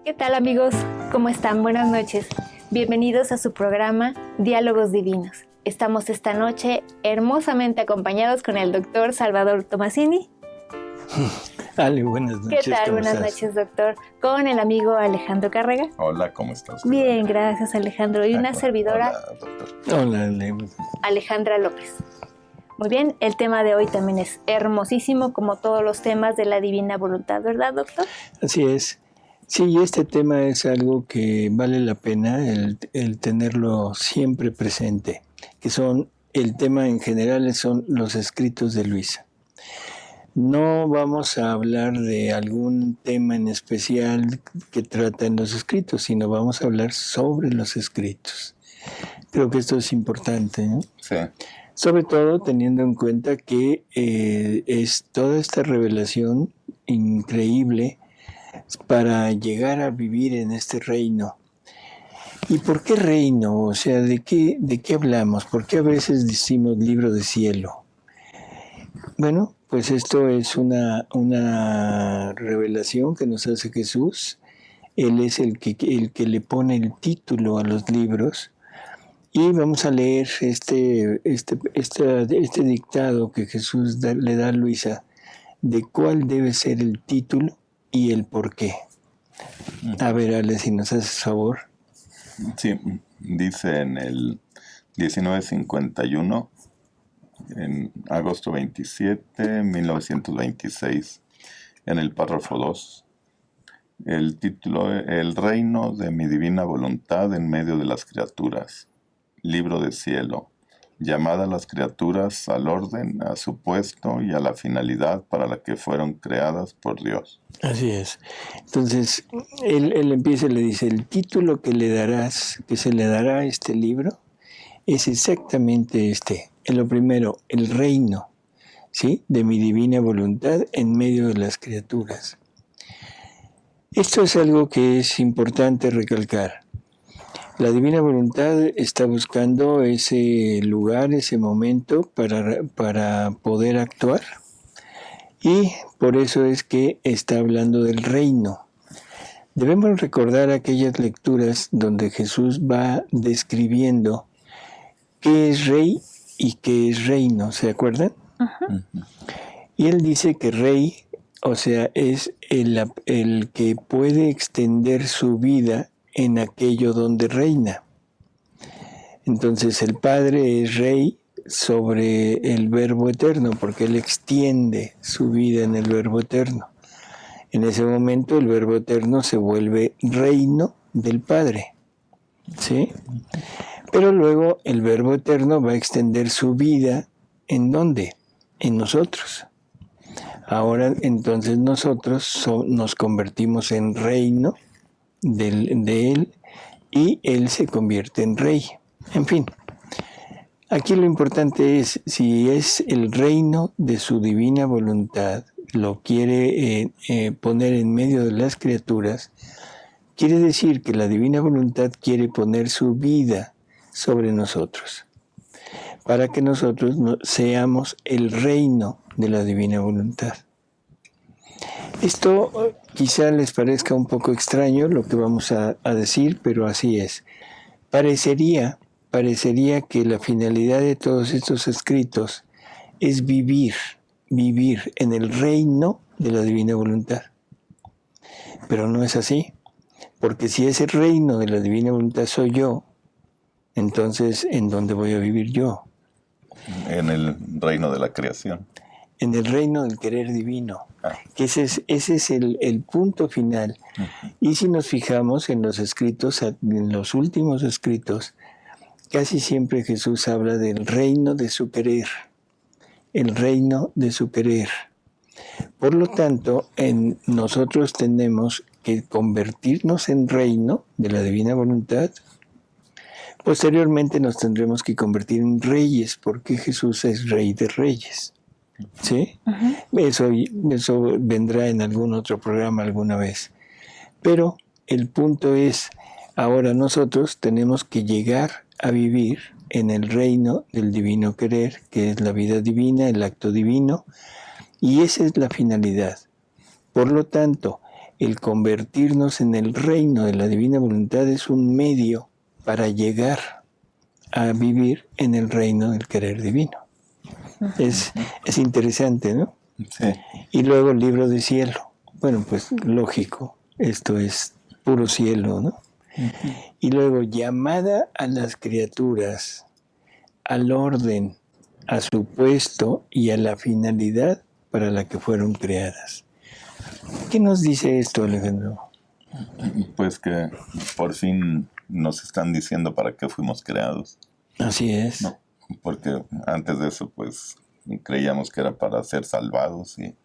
¿Qué tal, amigos? ¿Cómo están? Buenas noches. Bienvenidos a su programa Diálogos Divinos. Estamos esta noche hermosamente acompañados con el doctor Salvador Tomasini. Ale, buenas noches. ¿Qué tal? Buenas noches, doctor. Con el amigo Alejandro Cárrega. Hola, ¿cómo estás? Bien, gracias, Alejandro. Y una servidora. Hola, doctor. Hola, Ale. Alejandra López. Muy bien, el tema de hoy también es hermosísimo, como todos los temas de la divina voluntad, ¿verdad, doctor? Así es. Sí, este tema es algo que vale la pena el tenerlo siempre presente, que son, el tema en general son los escritos de Luisa. No vamos a hablar de algún tema en especial que trata en los escritos, sino vamos a hablar sobre los escritos. Creo que esto es importante, ¿no? Sí. Sobre todo teniendo en cuenta que es toda esta revelación increíble para llegar a vivir en este reino. ¿Y por qué reino? O sea, ¿de qué hablamos? ¿Por qué a veces decimos libro de cielo? Bueno, pues esto es una revelación que nos hace Jesús. Él es el que le pone el título a los libros. Y vamos a leer este dictado que Jesús le da a Luisa de cuál debe ser el título y el por qué. A ver, Ale, si nos haces favor. Sí, dice en el 1951, en agosto 27, 1926, en el párrafo 2, el título: El reino de mi divina voluntad en medio de las criaturas. Libro de cielo, llamada a las criaturas al orden, a su puesto y a la finalidad para la que fueron creadas por Dios. Así es. Entonces, él empieza y le dice, el título que se le dará a este libro, es exactamente lo primero, el reino, ¿sí?, de mi divina voluntad en medio de las criaturas. Esto es algo que es importante recalcar. La divina voluntad está buscando ese lugar, ese momento para poder actuar, y por eso es que está hablando del reino. Debemos recordar aquellas lecturas donde Jesús va describiendo qué es rey y qué es reino, ¿se acuerdan? Uh-huh. Y él dice que rey, o sea, es el que puede extender su vida en aquello donde reina. Entonces el Padre es rey sobre el Verbo eterno, porque Él extiende su vida en el Verbo eterno. En ese momento el Verbo eterno se vuelve reino del Padre, ¿sí? Pero luego el Verbo eterno va a extender su vida, ¿en dónde? En nosotros. Ahora entonces nosotros nos convertimos en reino de Él, y Él se convierte en rey. En fin, aquí lo importante es, si es el reino de su divina voluntad, lo quiere poner en medio de las criaturas, quiere decir que la divina voluntad quiere poner su vida sobre nosotros, para que nosotros seamos el reino de la divina voluntad. Esto quizá les parezca un poco extraño lo que vamos a decir, pero así es. Parecería que la finalidad de todos estos escritos es vivir en el reino de la divina voluntad. Pero no es así, porque si ese reino de la divina voluntad soy yo, entonces ¿en dónde voy a vivir yo? En el reino de la creación. En el reino del querer divino, que ese es el punto final. Uh-huh. Y si nos fijamos en los escritos, en los últimos escritos, casi siempre Jesús habla del reino de su querer, el reino de su querer. Por lo tanto, nosotros tenemos que convertirnos en reino de la divina voluntad. Posteriormente nos tendremos que convertir en reyes, porque Jesús es rey de reyes. ¿Sí? Uh-huh. Eso vendrá en algún otro programa alguna vez. Pero el punto es, ahora nosotros tenemos que llegar a vivir en el reino del divino querer, que es la vida divina, el acto divino, y esa es la finalidad. Por lo tanto, el convertirnos en el reino de la divina voluntad es un medio para llegar a vivir en el reino del querer divino. Es interesante, ¿no? Sí. Y luego el libro de cielo. Bueno, pues lógico, esto es puro cielo, ¿no? Y luego llamada a las criaturas al orden, a su puesto y a la finalidad para la que fueron creadas. ¿Qué nos dice esto, Alejandro? Pues que por fin nos están diciendo para qué fuimos creados. Así es. No, porque antes de eso, pues, creíamos que era para ser salvados y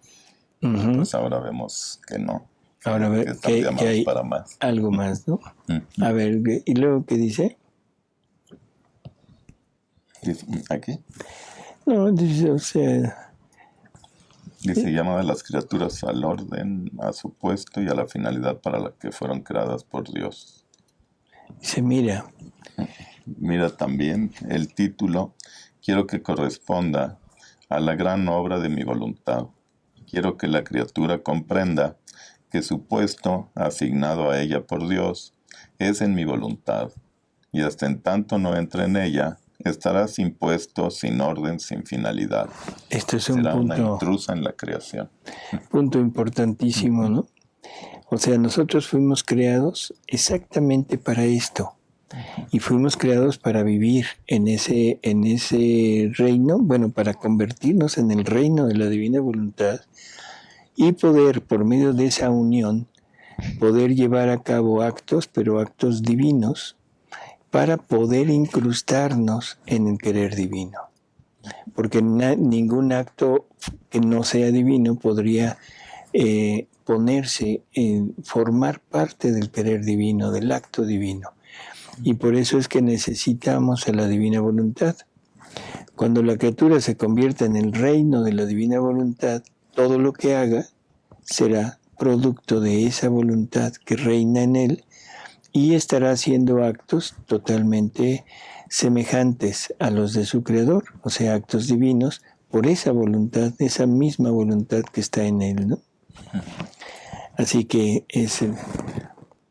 pues ahora vemos que no. Ahora Que estamos que llamados hay para más. algo más, ¿no? A ver, ¿y luego qué dice? ¿Aquí? No, dice, o sea, Dice, llama a las criaturas al orden, a su puesto y a la finalidad para la que fueron creadas por Dios. dice, mira, también el título, quiero que corresponda a la gran obra de mi voluntad. Quiero que la criatura comprenda que su puesto, asignado a ella por Dios, es en mi voluntad, y hasta en tanto no entre en ella, estará sin puesto, sin orden, sin finalidad. esto es un Será una punto intrusa en la creación. importantísimo, ¿no? O sea, nosotros fuimos creados exactamente para esto. Y fuimos creados para vivir en ese reino, bueno, para convertirnos en el reino de la divina voluntad y poder, por medio de esa unión, poder llevar a cabo actos, pero actos divinos, para poder incrustarnos en el querer divino. Porque ningún acto que no sea divino podría ponerse en formar parte del querer divino, del acto divino. Y por eso es que necesitamos a la divina voluntad. Cuando la criatura se convierta en el reino de la divina voluntad, todo lo que haga será producto de esa voluntad que reina en él y estará haciendo actos totalmente semejantes a los de su creador, o sea, actos divinos, por esa voluntad, esa misma voluntad que está en él, ¿no? Así que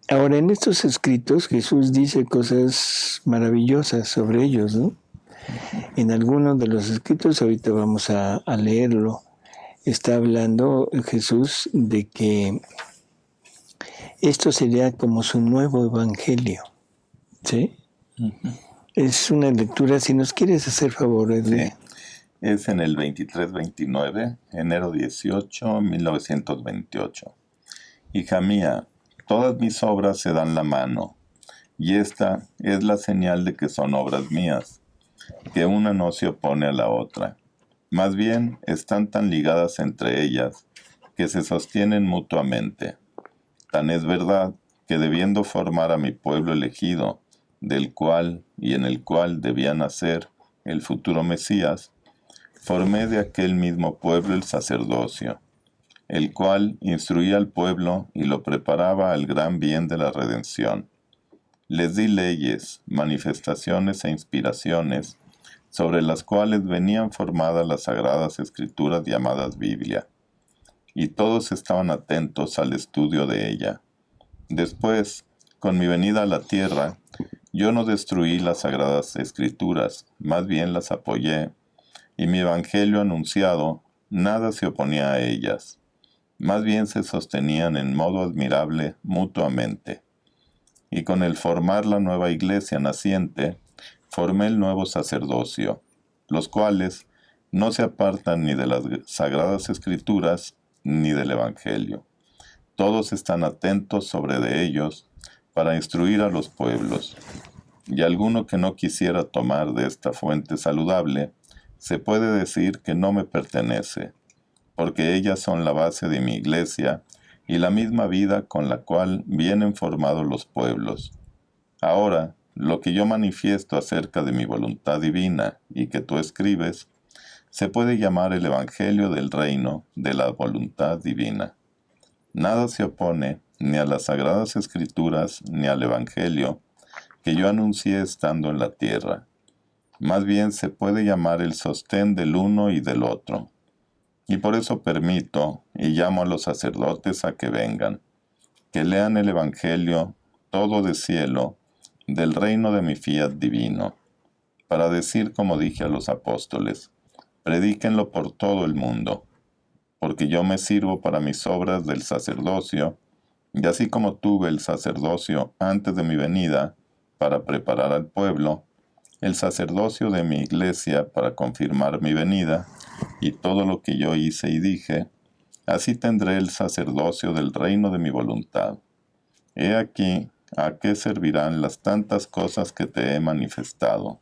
ahora, en estos escritos Jesús dice cosas maravillosas sobre ellos, ¿no? En algunos de los escritos, ahorita vamos a leerlo, está hablando Jesús de que esto sería como su nuevo evangelio, ¿sí? Es una lectura, si nos quieres hacer favor, Edwin. Sí. Es en el 23-29, enero 18, 1928. Hija mía, todas mis obras se dan la mano, y esta es la señal de que son obras mías, que una no se opone a la otra. Más bien, están tan ligadas entre ellas, que se sostienen mutuamente. Tan es verdad, que debiendo formar a mi pueblo elegido, del cual y en el cual debía nacer el futuro Mesías, formé de aquel mismo pueblo el sacerdocio, el cual instruía al pueblo y lo preparaba al gran bien de la redención. Les di leyes, manifestaciones e inspiraciones, sobre las cuales venían formadas las sagradas escrituras llamadas Biblia, y todos estaban atentos al estudio de ella. Después, con mi venida a la tierra, yo no destruí las sagradas escrituras, más bien las apoyé, y mi evangelio anunciado, nada se oponía a ellas. Más bien se sostenían en modo admirable mutuamente. Y con el formar la nueva iglesia naciente, formé el nuevo sacerdocio, los cuales no se apartan ni de las sagradas escrituras ni del evangelio. Todos están atentos sobre de ellos para instruir a los pueblos. Y alguno que no quisiera tomar de esta fuente saludable, se puede decir que no me pertenece, porque ellas son la base de mi iglesia y la misma vida con la cual vienen formados los pueblos. Ahora, lo que yo manifiesto acerca de mi voluntad divina y que tú escribes, se puede llamar el Evangelio del Reino de la voluntad divina. Nada se opone ni a las Sagradas Escrituras ni al Evangelio que yo anuncié estando en la tierra. Más bien se puede llamar el sostén del uno y del otro. Y por eso permito y llamo a los sacerdotes a que vengan. que lean el Evangelio todo de cielo, del reino de mi fiat divino, para decir como dije a los apóstoles, predíquenlo por todo el mundo, porque yo me sirvo para mis obras del sacerdocio, y así como tuve el sacerdocio antes de mi venida para preparar al pueblo, el sacerdocio de mi iglesia para confirmar mi venida, y todo lo que yo hice y dije, así tendré el sacerdocio del reino de mi voluntad. He aquí a qué servirán las tantas cosas que te he manifestado,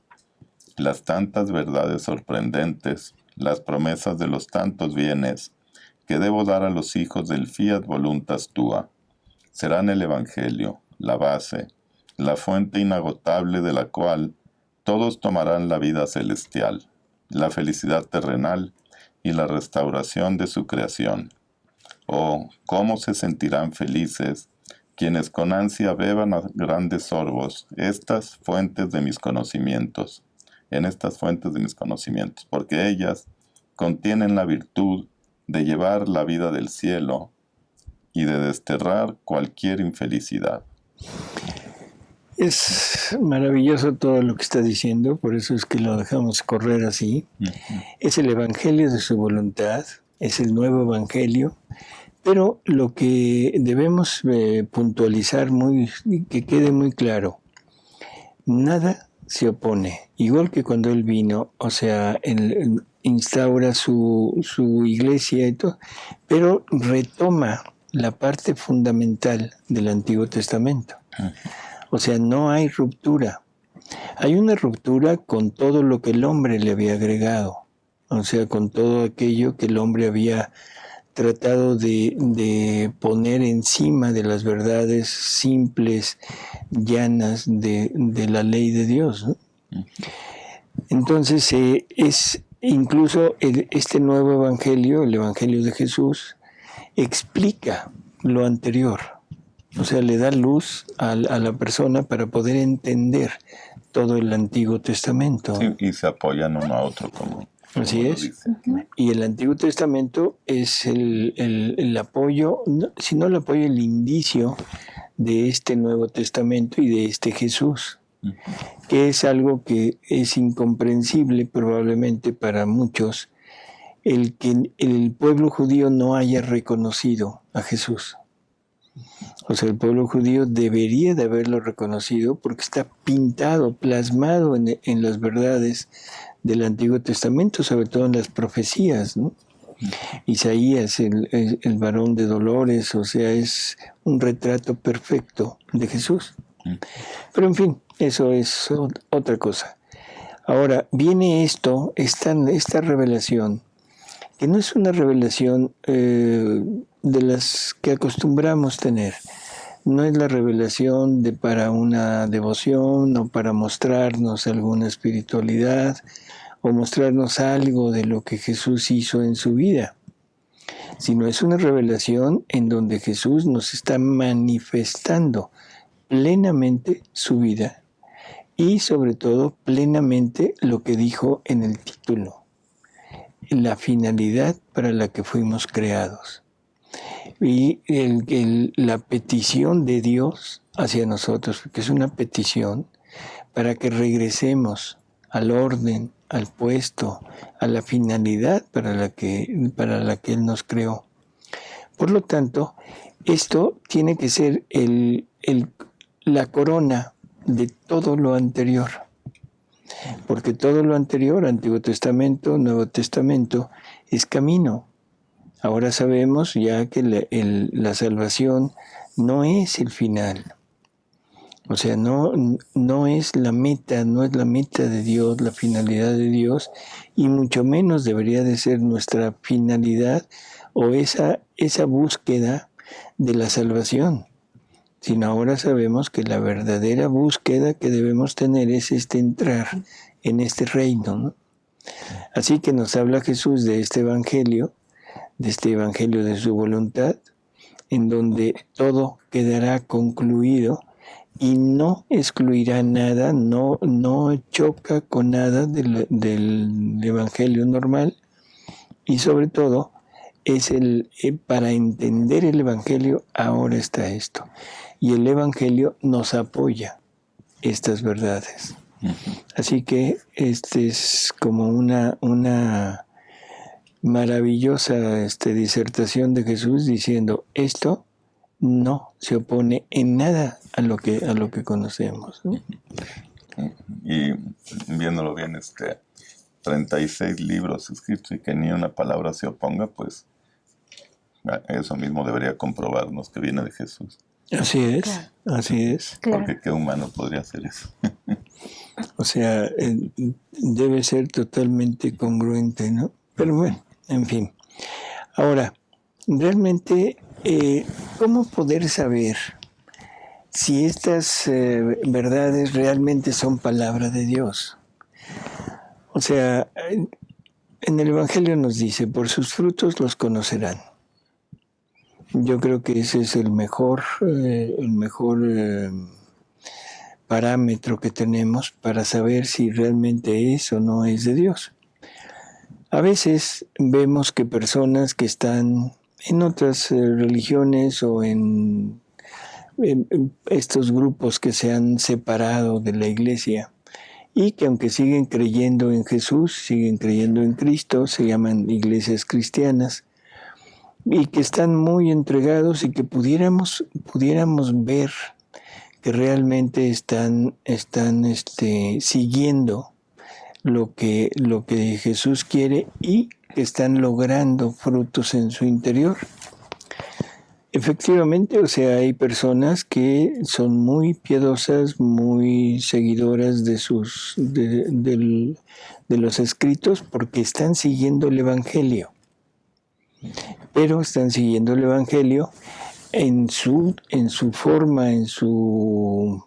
las tantas verdades sorprendentes, las promesas de los tantos bienes que debo dar a los hijos del fiat voluntas tua. Serán el Evangelio, la base, la fuente inagotable de la cual todos tomarán la vida celestial, la felicidad terrenal y la restauración de su creación. Oh, cómo se sentirán felices quienes con ansia beban a grandes sorbos estas fuentes de mis conocimientos, porque ellas contienen la virtud de llevar la vida del cielo y de desterrar cualquier infelicidad. Es maravilloso todo lo que está diciendo, por eso es que lo dejamos correr así. Es el Evangelio de su voluntad, es el nuevo Evangelio, pero lo que debemos puntualizar, que quede muy claro, nada se opone, igual que cuando él vino, o sea, él instaura su iglesia y todo, pero retoma la parte fundamental del Antiguo Testamento. O sea, no hay ruptura. Hay una ruptura con todo lo que el hombre le había agregado, o sea, con todo aquello que el hombre había tratado de poner encima de las verdades simples, llanas de la ley de Dios, ¿no? Entonces, es incluso este nuevo evangelio, el evangelio de Jesús, explica lo anterior. O sea, le da luz a la persona para poder entender todo el Antiguo Testamento. Sí, y se apoyan uno a otro como así es. Y el Antiguo Testamento es el apoyo, si no el apoyo, el indicio de este Nuevo Testamento y de este Jesús, que es algo que es incomprensible probablemente para muchos, el que el pueblo judío no haya reconocido a Jesús. O sea, el pueblo judío debería de haberlo reconocido porque está pintado, plasmado en las verdades del Antiguo Testamento, sobre todo en las profecías, ¿no? Isaías, el varón de dolores, o sea, es un retrato perfecto de Jesús. Pero en fin, eso es otra cosa. Ahora, viene esta revelación, que no es una revelación de las que acostumbramos tener. No es la revelación para una devoción o para mostrarnos alguna espiritualidad o mostrarnos algo de lo que Jesús hizo en su vida, sino es una revelación en donde Jesús nos está manifestando plenamente su vida y sobre todo plenamente lo que dijo en el título, la finalidad para la que fuimos creados. Y la petición de Dios hacia nosotros, que es una petición para que regresemos al orden, al puesto, a la finalidad para la que Él nos creó. Por lo tanto, esto tiene que ser la corona de todo lo anterior. Porque todo lo anterior, Antiguo Testamento, Nuevo Testamento, es camino. Ahora sabemos ya que la salvación no es el final. O sea, no es la meta, no es la meta de Dios, la finalidad de Dios, y mucho menos debería de ser nuestra finalidad o esa búsqueda de la salvación. Sino ahora sabemos que la verdadera búsqueda que debemos tener es entrar en este reino, ¿no? Así que nos habla Jesús de este evangelio de su voluntad, en donde todo quedará concluido y no excluirá nada, no choca con nada del evangelio normal, y sobre todo es para entender el Evangelio, ahora está esto. Y el Evangelio nos apoya estas verdades. Así que este es como una maravillosa disertación de Jesús diciendo, esto no se opone en nada a lo que conocemos, ¿no? Y viéndolo bien, 36 libros escritos y que ni una palabra se oponga, pues eso mismo debería comprobarnos que viene de Jesús. Así es, claro. Así es. Claro. Porque qué humano podría hacer eso. O sea, debe ser totalmente congruente, ¿no? Pero bueno, en fin. Ahora, realmente, ¿cómo poder saber si estas verdades realmente son palabra de Dios? O sea, en el Evangelio nos dice, por sus frutos los conocerán. Yo creo que ese es el mejor parámetro que tenemos para saber si realmente es o no es de Dios. A veces vemos que personas que están en otras religiones o en estos grupos que se han separado de la iglesia y que aunque siguen creyendo en Jesús, siguen creyendo en Cristo, se llaman iglesias cristianas, y que están muy entregados y que pudiéramos ver que realmente están siguiendo lo que Jesús quiere y que están logrando frutos en su interior. Efectivamente, o sea, hay personas que son muy piadosas, muy seguidoras de los escritos porque están siguiendo el Evangelio. Pero están siguiendo el Evangelio en su forma, en su...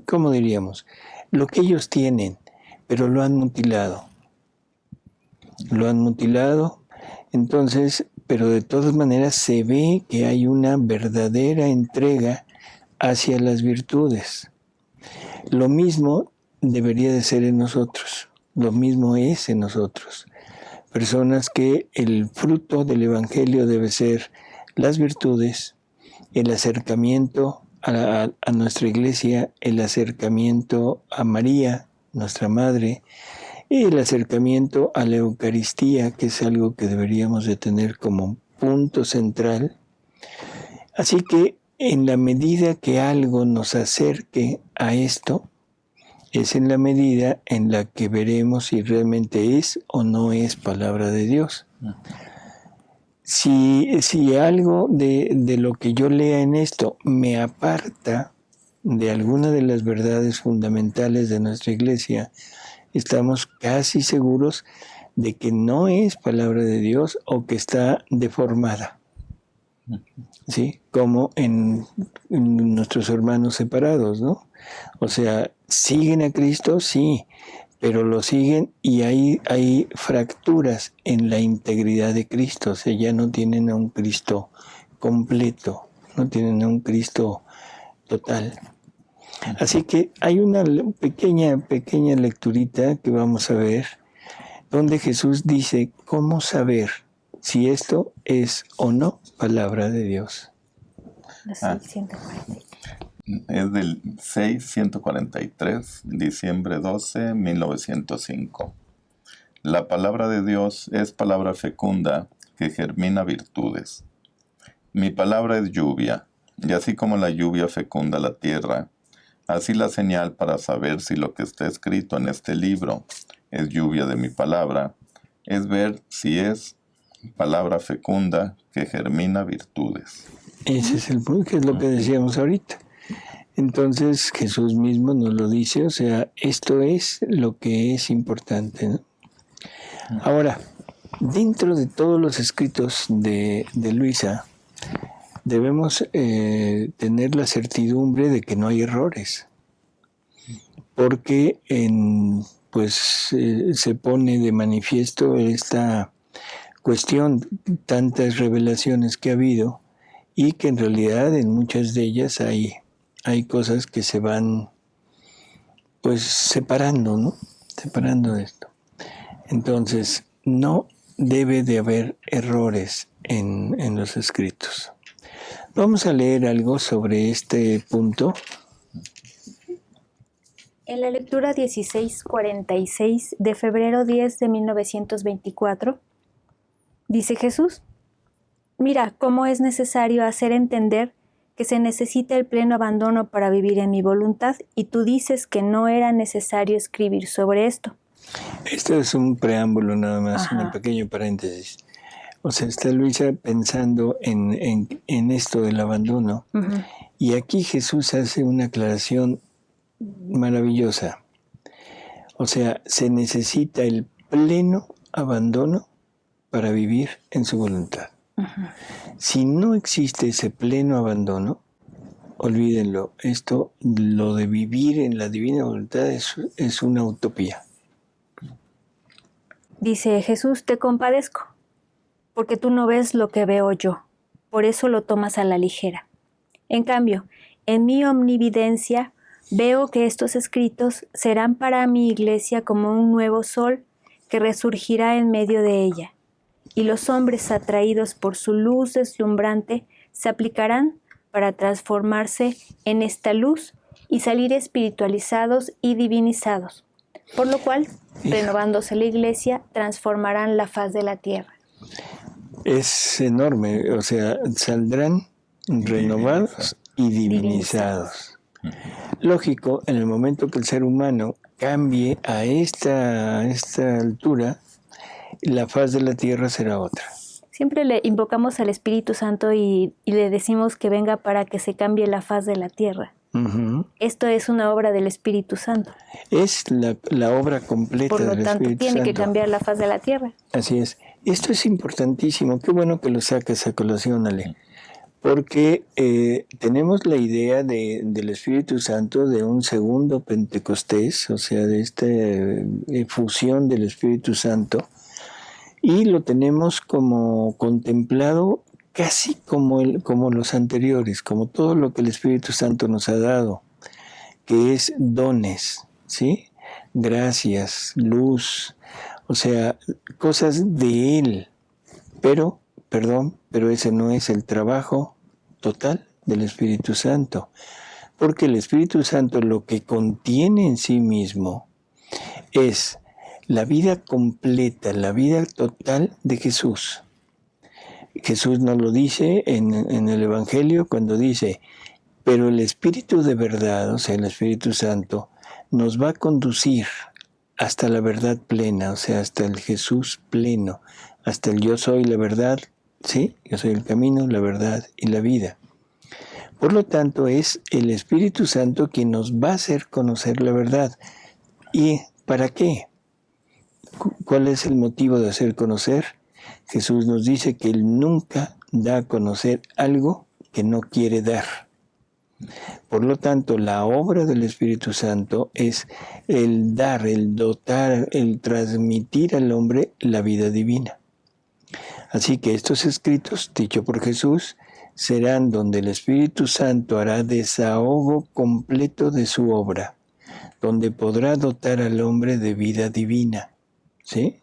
¿Cómo diríamos? Lo que ellos tienen, pero lo han mutilado. Lo han mutilado, entonces, pero de todas maneras se ve que hay una verdadera entrega hacia las virtudes. Lo mismo debería de ser en nosotros, lo mismo es en nosotros. Personas que el fruto del Evangelio debe ser las virtudes, el acercamiento a nuestra iglesia, el acercamiento a María, nuestra Madre, y el acercamiento a la Eucaristía, que es algo que deberíamos de tener como punto central. Así que en la medida que algo nos acerque a esto, es en la medida en la que veremos si realmente es o no es palabra de Dios. Si algo de lo que yo lea en esto me aparta de alguna de las verdades fundamentales de nuestra iglesia, estamos casi seguros de que no es palabra de Dios o que está deformada. ¿Sí? Como en nuestros hermanos separados, ¿no? O sea, siguen a Cristo, sí, pero lo siguen y hay fracturas en la integridad de Cristo. O sea, ya no tienen a un Cristo completo, no tienen a un Cristo total. Así que hay una pequeña lecturita que vamos a ver, donde Jesús dice cómo saber si esto es o no palabra de Dios. Es del 643, diciembre 12, 1905. La palabra de Dios es palabra fecunda que germina virtudes. Mi palabra es lluvia, y así como la lluvia fecunda la tierra, así la señal para saber si lo que está escrito en este libro es lluvia de mi palabra, es ver si es palabra fecunda que germina virtudes. Ese es el punto, que es lo que decíamos ahorita. Entonces Jesús mismo nos lo dice, o sea, esto es lo que es importante, ¿no? Ahora, dentro de todos los escritos de Luisa, debemos tener la certidumbre de que no hay errores, porque se pone de manifiesto esta cuestión, tantas revelaciones que ha habido, y que en realidad en muchas de ellas hay cosas que se van separando, ¿no? Separando esto. Entonces, no debe de haber errores en los escritos. Vamos a leer algo sobre este punto. En la lectura 1646 de febrero 10 de 1924, dice Jesús: mira cómo es necesario hacer entender que se necesita el pleno abandono para vivir en mi voluntad, y tú dices que no era necesario escribir sobre esto. Esto es un preámbulo nada más, un pequeño paréntesis. O sea, está Luisa pensando en esto del abandono. Uh-huh. Y aquí Jesús hace una aclaración maravillosa. O sea, se necesita el pleno abandono para vivir en su voluntad. Uh-huh. Si no existe ese pleno abandono, olvídenlo. Esto, lo de vivir en la divina voluntad es una utopía. Dice Jesús: te compadezco, porque tú no ves lo que veo yo, por eso lo tomas a la ligera. En cambio, en mi omnividencia veo que estos escritos serán para mi iglesia como un nuevo sol que resurgirá en medio de ella, y los hombres atraídos por su luz deslumbrante se aplicarán para transformarse en esta luz y salir espiritualizados y divinizados, por lo cual, renovándose la iglesia, transformarán la faz de la tierra. Es enorme, o sea, saldrán renovados y divinizados. Lógico, en el momento que el ser humano cambie a esta altura, la faz de la tierra será otra. Siempre le invocamos al Espíritu Santo y le decimos que venga para que se cambie la faz de la tierra. Uh-huh. Esto es una obra del Espíritu Santo. Es la obra completa del Espíritu Santo. Por lo tanto, tiene que cambiar la faz de la tierra. Así es. Esto es importantísimo. Qué bueno que lo sacas a colación, Ale. Porque tenemos la idea del Espíritu Santo de un segundo Pentecostés, o sea, de esta efusión del Espíritu Santo, y lo tenemos como contemplado casi como los anteriores, como todo lo que el Espíritu Santo nos ha dado, que es dones, ¿sí? Gracias, luz, o sea, cosas de Él. Pero ese no es el trabajo total del Espíritu Santo, porque el Espíritu Santo lo que contiene en sí mismo es la vida completa, la vida total de Jesús. Jesús nos lo dice en el Evangelio cuando dice: pero el Espíritu de verdad, o sea, el Espíritu Santo, nos va a conducir hasta la verdad plena, o sea, hasta el Jesús pleno, hasta el yo soy la verdad, ¿sí? Yo soy el camino, la verdad y la vida. Por lo tanto, es el Espíritu Santo quien nos va a hacer conocer la verdad. ¿Y para qué? ¿Cuál es el motivo de hacer conocer? Jesús nos dice que Él nunca da a conocer algo que no quiere dar. Por lo tanto, la obra del Espíritu Santo es el dar, el dotar, el transmitir al hombre la vida divina. Así que estos escritos, dicho por Jesús, serán donde el Espíritu Santo hará desahogo completo de su obra, donde podrá dotar al hombre de vida divina. ¿Sí?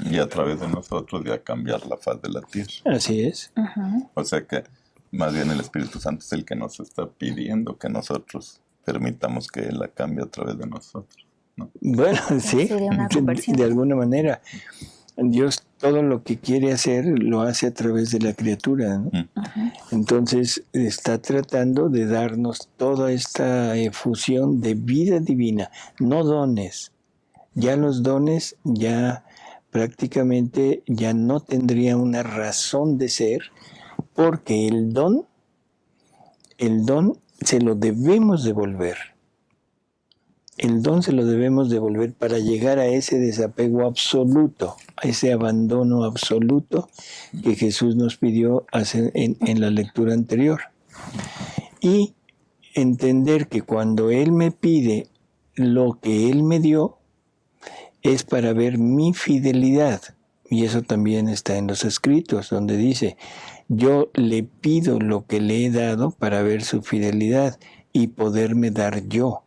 Y a través de nosotros ya cambiar la faz de la tierra. Así es. Uh-huh. O sea que más bien el Espíritu Santo es el que nos está pidiendo que nosotros permitamos que Él la cambie a través de nosotros, ¿no? Bueno, sí, de alguna manera. Dios todo lo que quiere hacer lo hace a través de la criatura, ¿no? Uh-huh. Entonces está tratando de darnos toda esta efusión de vida divina, no dones. Ya los dones ya prácticamente ya no tendría una razón de ser, porque el don se lo debemos devolver. El don se lo debemos devolver para llegar a ese desapego absoluto, a ese abandono absoluto que Jesús nos pidió hacer en la lectura anterior. Y entender que cuando Él me pide lo que Él me dio, es para ver mi fidelidad. Y eso también está en los escritos, donde dice: yo le pido lo que le he dado para ver su fidelidad y poderme dar yo.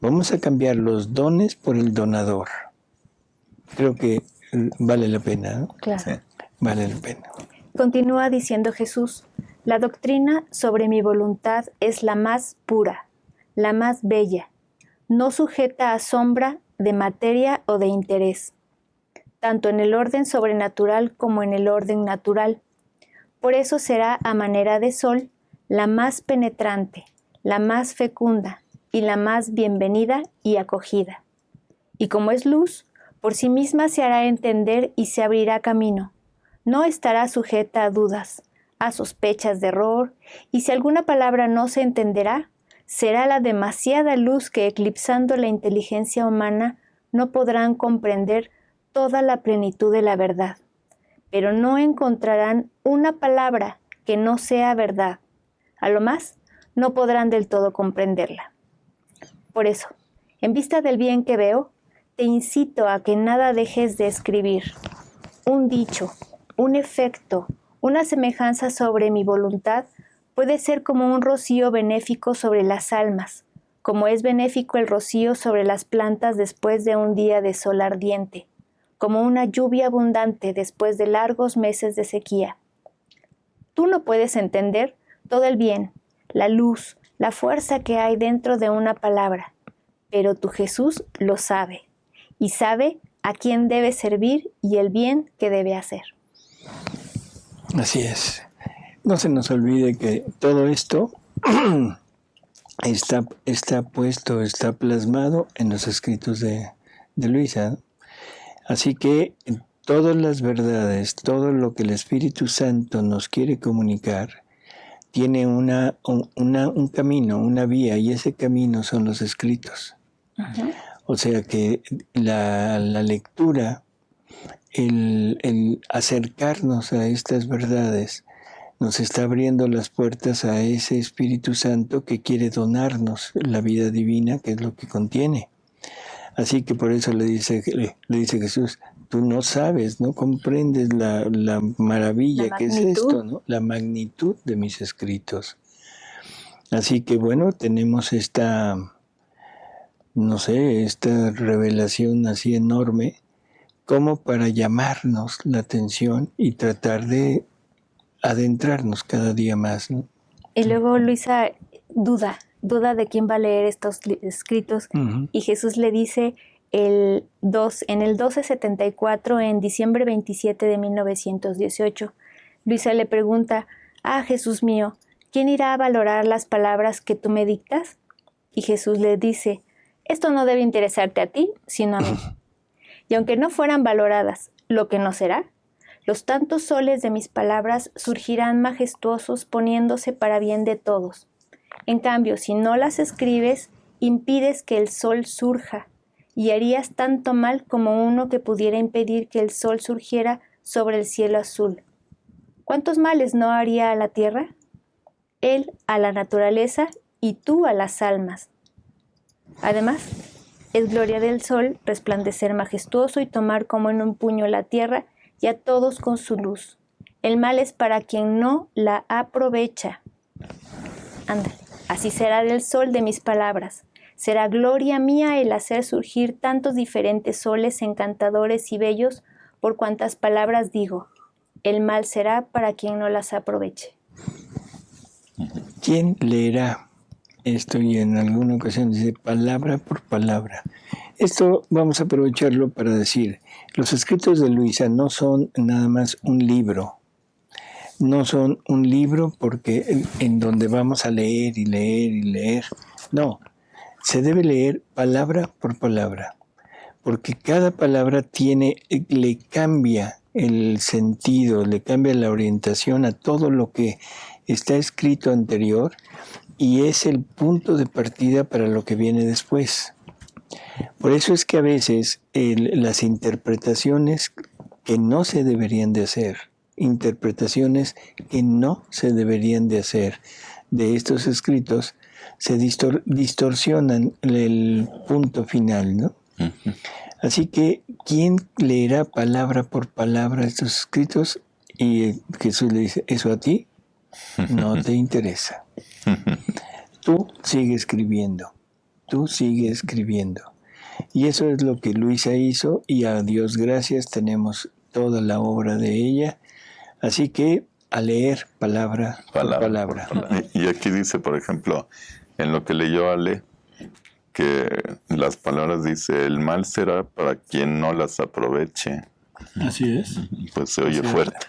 Vamos a cambiar los dones por el donador. Creo que vale la pena, ¿no? Claro. Sí. Vale la pena. Continúa diciendo Jesús, la doctrina sobre mi voluntad es la más pura, la más bella, no sujeta a sombra de materia o de interés, tanto en el orden sobrenatural como en el orden natural. Por eso será a manera de sol la más penetrante, la más fecunda y la más bienvenida y acogida. Y como es luz, por sí misma se hará entender y se abrirá camino. No estará sujeta a dudas, a sospechas de error, y si alguna palabra no se entenderá, será la demasiada luz que, eclipsando la inteligencia humana, no podrán comprender toda la plenitud de la verdad. Pero no encontrarán una palabra que no sea verdad. A lo más, no podrán del todo comprenderla. Por eso, en vista del bien que veo, te incito a que nada dejes de escribir. Un dicho, un efecto, una semejanza sobre mi voluntad puede ser como un rocío benéfico sobre las almas, como es benéfico el rocío sobre las plantas después de un día de sol ardiente, como una lluvia abundante después de largos meses de sequía. Tú no puedes entender todo el bien, la luz, la fuerza que hay dentro de una palabra, pero tu Jesús lo sabe, y sabe a quién debe servir y el bien que debe hacer. Así es. No se nos olvide que todo esto está puesto, está plasmado en los escritos de Luisa. Así que todas las verdades, todo lo que el Espíritu Santo nos quiere comunicar, tiene un camino, una vía, y ese camino son los escritos. Uh-huh. O sea que la lectura, el acercarnos a estas verdades, nos está abriendo las puertas a ese Espíritu Santo que quiere donarnos la vida divina, que es lo que contiene. Así que por eso le dice Jesús, tú no sabes, no comprendes la maravilla que es esto, ¿no? La magnitud de mis escritos. Así que bueno, tenemos esta revelación así enorme como para llamarnos la atención y tratar de adentrarnos cada día más, ¿no? Y luego Luisa duda de quién va a leer estos escritos. Uh-huh. Y Jesús le dice en el 1274, en diciembre 27 de 1918, Luisa le pregunta, Jesús mío, ¿quién irá a valorar las palabras que tú me dictas? Y Jesús le dice, esto no debe interesarte a ti, sino a mí. Y aunque no fueran valoradas, lo que no será, los tantos soles de mis palabras surgirán majestuosos poniéndose para bien de todos. En cambio, si no las escribes, impides que el sol surja, y harías tanto mal como uno que pudiera impedir que el sol surgiera sobre el cielo azul. ¿Cuántos males no haría a la tierra? Él a la naturaleza y tú a las almas. Además, es gloria del sol resplandecer majestuoso y tomar como en un puño la tierra y a todos con su luz. El mal es para quien no la aprovecha. Ándale, así será del sol de mis palabras. Será gloria mía el hacer surgir tantos diferentes soles encantadores y bellos por cuantas palabras digo. El mal será para quien no las aproveche. ¿Quién leerá esto? Y en alguna ocasión dice palabra por palabra. Esto vamos a aprovecharlo para decir, los escritos de Luisa no son nada más un libro. No son un libro porque en donde vamos a leer y leer y leer. No, se debe leer palabra por palabra, porque cada palabra le cambia el sentido, le cambia la orientación a todo lo que está escrito anterior y es el punto de partida para lo que viene después. Por eso es que a veces las interpretaciones que no se deberían de hacer, de estos escritos, se distorsionan el punto final, ¿no? Uh-huh. Así que, ¿quién leerá palabra por palabra estos escritos? Y Jesús le dice, ¿eso a ti? No te interesa. Tú sigue escribiendo. Y eso es lo que Luisa hizo, y a Dios gracias tenemos toda la obra de ella. Así que a leer palabra por palabra. Y aquí dice, por ejemplo, en lo que leyó Ale, que las palabras dice, el mal será para quien no las aproveche. Así es. Pues se oye fuerte.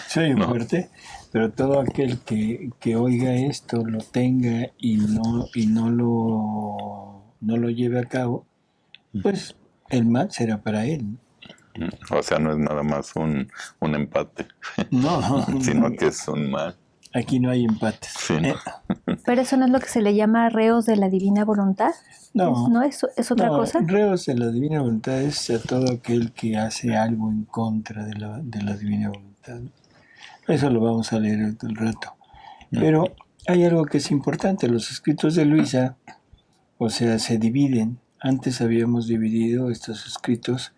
Se oye fuerte, pero todo aquel que oiga esto, lo tenga y no lo lleve a cabo, pues el mal será para él. O sea, no es nada más un empate, No, sino que es un mal. Aquí no hay empates. Sí, ¿no? Pero eso no es lo que se le llama reos de la divina voluntad. No. ¿No es otra cosa? Reos de la divina voluntad es a todo aquel que hace algo en contra de la divina voluntad. Eso lo vamos a leer el rato. Pero hay algo que es importante. Los escritos de Luisa, o sea, se dividen. Antes habíamos dividido estos escritos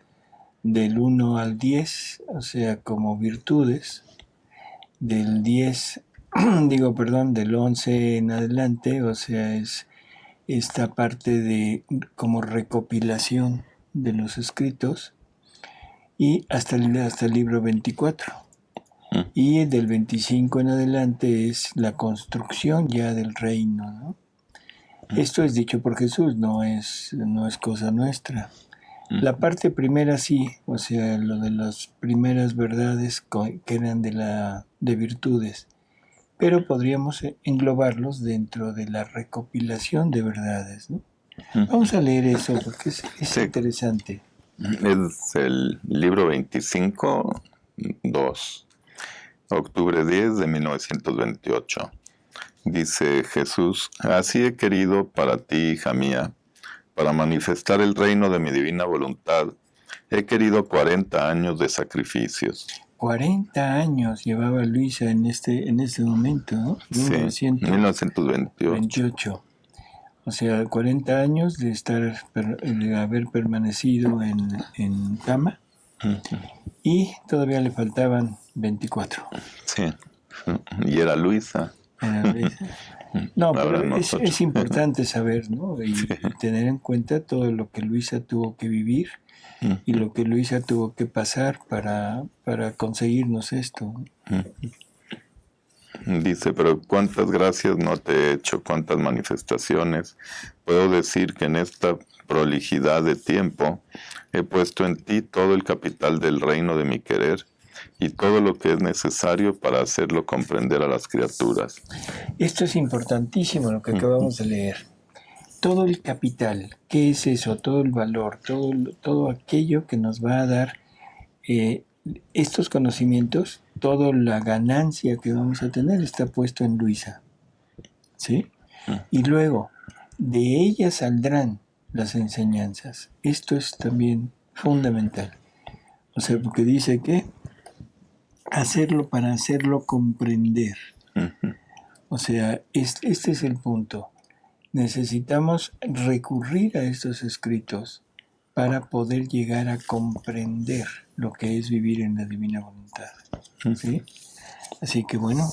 del 1 al 10, o sea, como virtudes. Del 10, del 11 en adelante, o sea, es esta parte de como recopilación de los escritos, y hasta el libro 24. Y del 25 en adelante es la construcción ya del reino, ¿no? Esto es dicho por Jesús, no es cosa nuestra. La parte primera sí, o sea, lo de las primeras verdades que eran de virtudes, pero podríamos englobarlos dentro de la recopilación de verdades, ¿no? Vamos a leer eso porque es sí, interesante. Es el libro 25, 2, octubre 10 de 1928. Dice Jesús, así he querido para ti, hija mía, para manifestar el reino de mi divina voluntad, he querido 40 años de sacrificios. 40 años llevaba Luisa en este momento, ¿no? Sí, 1928. O sea, 40 años de haber permanecido en cama, y todavía le faltaban 24. Sí, y era Luisa. No, pero es importante saber, ¿no? Y tener en cuenta todo lo que Luisa tuvo que vivir y lo que Luisa tuvo que pasar para conseguirnos esto. Dice, pero cuántas gracias no te he hecho, cuántas manifestaciones. Puedo decir que en esta prolijidad de tiempo he puesto en ti todo el capital del reino de mi querer y todo lo que es necesario para hacerlo comprender a las criaturas. Esto es importantísimo, lo que acabamos de leer. Todo el capital, ¿qué es eso? Todo el valor, todo aquello que nos va a dar estos conocimientos, toda la ganancia que vamos a tener está puesto en Luisa. ¿Sí? Y luego, de ella saldrán las enseñanzas. Esto es también fundamental. O sea, porque dice que hacerlo para hacerlo comprender. O sea, este es el punto. Necesitamos recurrir a estos escritos para poder llegar a comprender lo que es vivir en la divina voluntad. ¿Sí? Así que bueno,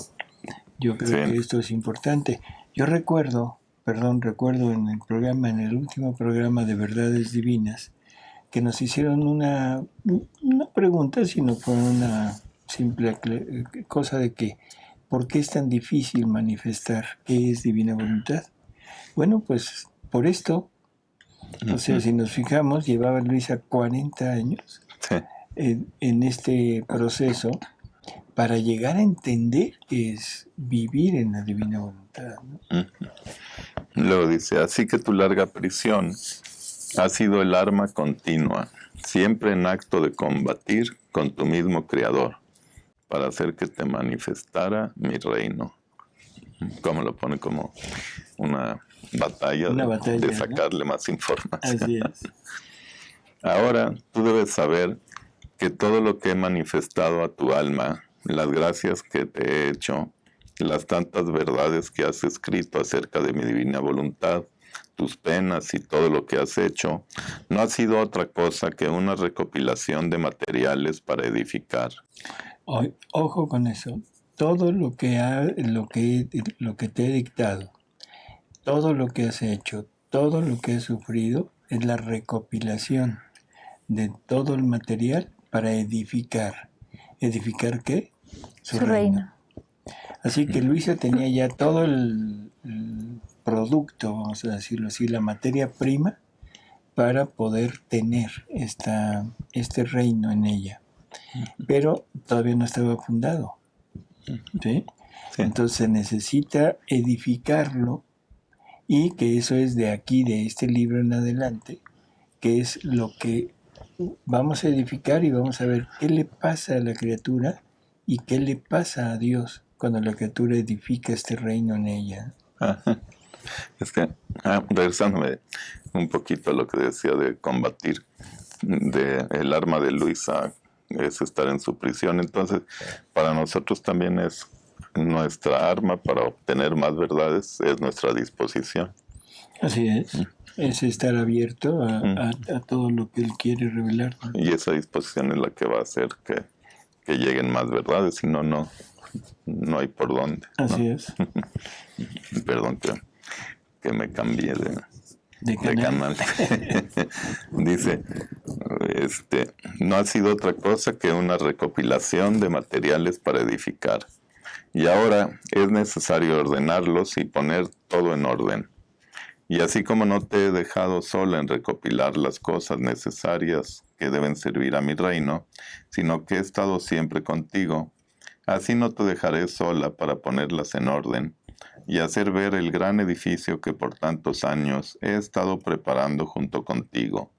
yo creo que esto es importante. Yo recuerdo en el último programa de Verdades Divinas, que nos hicieron una pregunta, sino fue una simple cosa de que, ¿por qué es tan difícil manifestar qué es divina voluntad? Bueno, pues por esto, o sea, si nos fijamos, llevaba Luisa 40 años en este proceso para llegar a entender qué es vivir en la divina voluntad, ¿no? Luego dice, así que tu larga prisión ha sido el arma continua, siempre en acto de combatir con tu mismo Creador, para hacer que te manifestara mi reino. Como lo pone como una batalla, de sacarle, ¿no?, más información. Así es. Ahora tú debes saber que todo lo que he manifestado a tu alma, las gracias que te he hecho, las tantas verdades que has escrito acerca de mi divina voluntad, tus penas y todo lo que has hecho, no ha sido otra cosa que una recopilación de materiales para edificar. Ojo con eso. Todo lo que te he dictado, todo lo que has hecho, todo lo que has sufrido, es la recopilación de todo el material para edificar. ¿Edificar qué? Su reino. Así que Luisa tenía ya todo el producto, vamos a decirlo así, la materia prima para poder tener este reino en ella. Pero todavía no estaba fundado. ¿Sí? Sí. Entonces se necesita edificarlo, y que eso es de aquí, de este libro en adelante, que es lo que vamos a edificar, y vamos a ver qué le pasa a la criatura y qué le pasa a Dios cuando la criatura edifica este reino en ella. Ajá. Es que, regresándome un poquito a lo que decía de combatir, el arma de Luisa es estar en su prisión. Entonces, para nosotros también es nuestra arma para obtener más verdades, es nuestra disposición. Así es estar abierto a todo lo que Él quiere revelar. Y esa disposición es la que va a hacer que lleguen más verdades, si no, no hay por dónde. Así ¿no? es. Perdón que me cambié de canal. canal. Dice, no ha sido otra cosa que una recopilación de materiales para edificar. Y ahora es necesario ordenarlos y poner todo en orden. Y así como no te he dejado sola en recopilar las cosas necesarias que deben servir a mi reino, sino que he estado siempre contigo, así no te dejaré sola para ponerlas en orden y hacer ver el gran edificio que por tantos años he estado preparando junto contigo.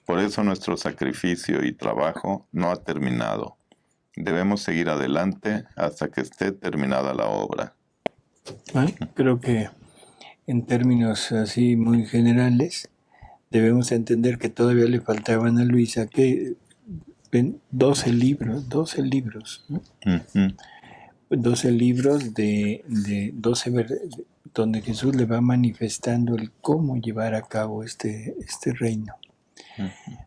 Por eso nuestro sacrificio y trabajo no ha terminado. Debemos seguir adelante hasta que esté terminada la obra. Creo que en términos así muy generales, debemos entender que todavía le faltaban a Luisa, que 12 libros, ¿no? 12 libros de 12 donde Jesús le va manifestando el cómo llevar a cabo este reino.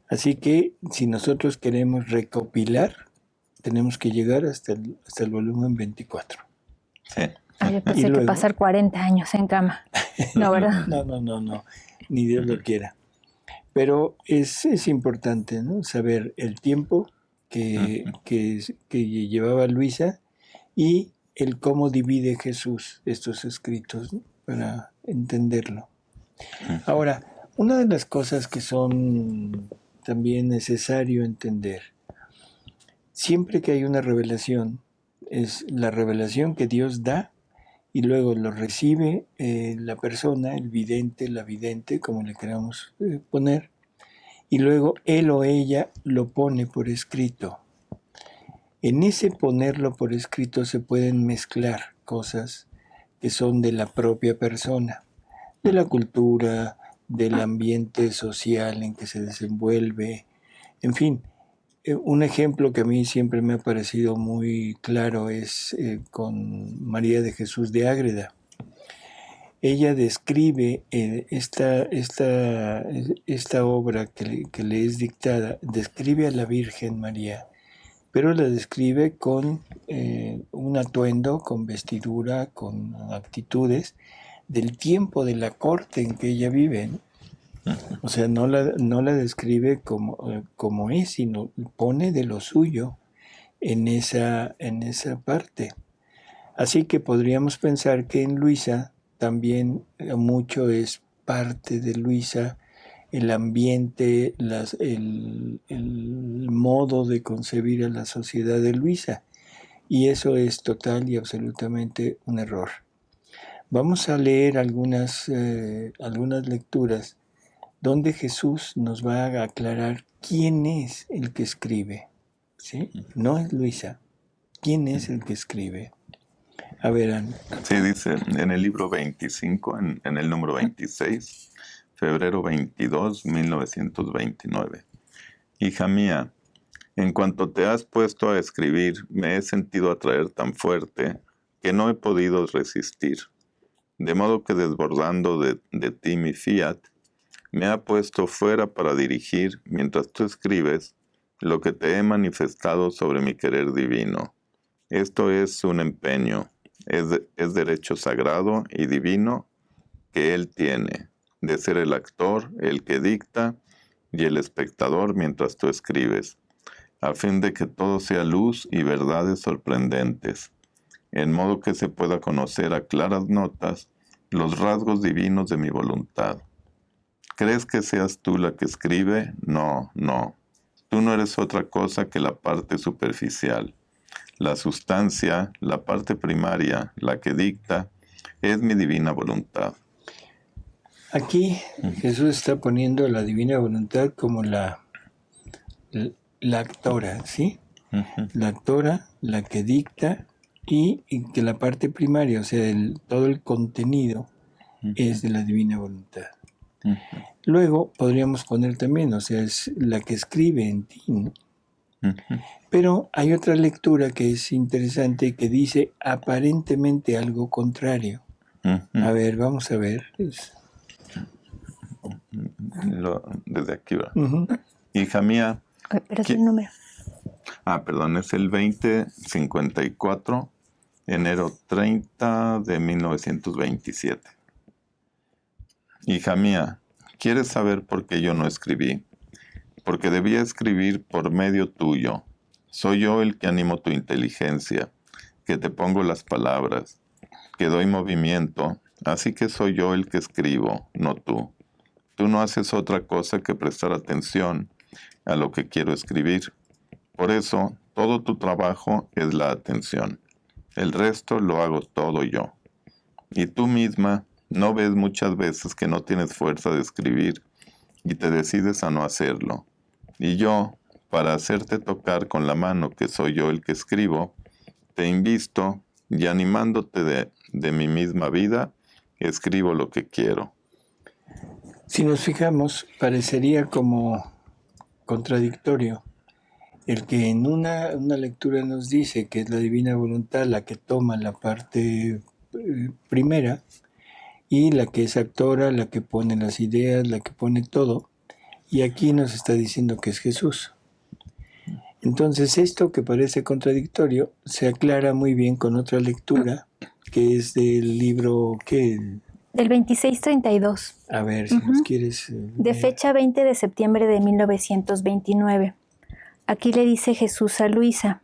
Así que si nosotros queremos recopilar, tenemos que llegar hasta el volumen 24. Sí. Yo pensé que pasar 40 años en cama. No, ¿verdad? No, ni Dios lo quiera. Pero es importante, ¿no? Saber el tiempo que llevaba Luisa y el cómo divide Jesús estos escritos, ¿no? Para entenderlo. Ahora, una de las cosas que son también necesario entender, siempre que hay una revelación, es la revelación que Dios da y luego lo recibe la persona, el vidente, la vidente, como le queramos poner, y luego él o ella lo pone por escrito. En ese ponerlo por escrito se pueden mezclar cosas que son de la propia persona, de la cultura, del ambiente social en que se desenvuelve, en fin. Un ejemplo que a mí siempre me ha parecido muy claro es con María de Jesús de Ágreda. Ella describe esta obra que le es dictada, describe a la Virgen María, pero la describe con un atuendo, con vestidura, con actitudes del tiempo de la corte en que ella vive, ¿no? O sea, no la describe como es, sino pone de lo suyo en esa parte. Así que podríamos pensar que en Luisa también mucho es parte de Luisa, el ambiente, el modo de concebir a la sociedad de Luisa. Y eso es total y absolutamente un error. Vamos a leer algunas lecturas donde Jesús nos va a aclarar quién es el que escribe, ¿sí? No es Luisa. ¿Quién es el que escribe? A ver, Ana. Sí, dice en el libro 25, en el número 26, febrero 22, 1929. Hija mía, en cuanto te has puesto a escribir, me he sentido atraer tan fuerte que no he podido resistir. De modo que desbordando de ti mi fiat, me ha puesto fuera para dirigir, mientras tú escribes, lo que te he manifestado sobre mi querer divino. Esto es un empeño, es derecho sagrado y divino que Él tiene. de ser el actor, el que dicta y el espectador mientras tú escribes, a fin de que todo sea luz y verdades sorprendentes, en modo que se pueda conocer a claras notas los rasgos divinos de mi voluntad. ¿Crees que seas tú la que escribe? No, no. Tú no eres otra cosa que la parte superficial. La sustancia, la parte primaria, la que dicta, es mi divina voluntad. Aquí Jesús está poniendo la divina voluntad como la actora, ¿sí? La actora, la que dicta, y que la parte primaria, o sea, todo el contenido es de la divina voluntad. Luego podríamos poner también, o sea, es la que escribe en ti, ¿no? Pero hay otra lectura que es interesante que dice aparentemente algo contrario. A ver, vamos a ver. Desde aquí va. Hija mía. Pero es el número. Perdón, es el 2054, enero 30 de 1927. Hija mía, ¿quieres saber por qué yo no escribí? Porque debía escribir por medio tuyo. Soy yo el que animo tu inteligencia, que te pongo las palabras, que doy movimiento, así que soy yo el que escribo, no tú. Tú no haces otra cosa que prestar atención a lo que quiero escribir. Por eso, todo tu trabajo es la atención. El resto lo hago todo yo. Y tú misma no ves muchas veces que no tienes fuerza de escribir y te decides a no hacerlo. Y yo, para hacerte tocar con la mano que soy yo el que escribo, te invisto y animándote de mi misma vida, escribo lo que quiero. Si nos fijamos, parecería como contradictorio el que en una lectura nos dice que es la divina voluntad la que toma la parte primera y la que es actora, la que pone las ideas, la que pone todo, y aquí nos está diciendo que es Jesús. Entonces esto que parece contradictorio se aclara muy bien con otra lectura que es del libro del 2632. A ver, si nos quieres... de fecha 20 de septiembre de 1929. Aquí le dice Jesús a Luisa: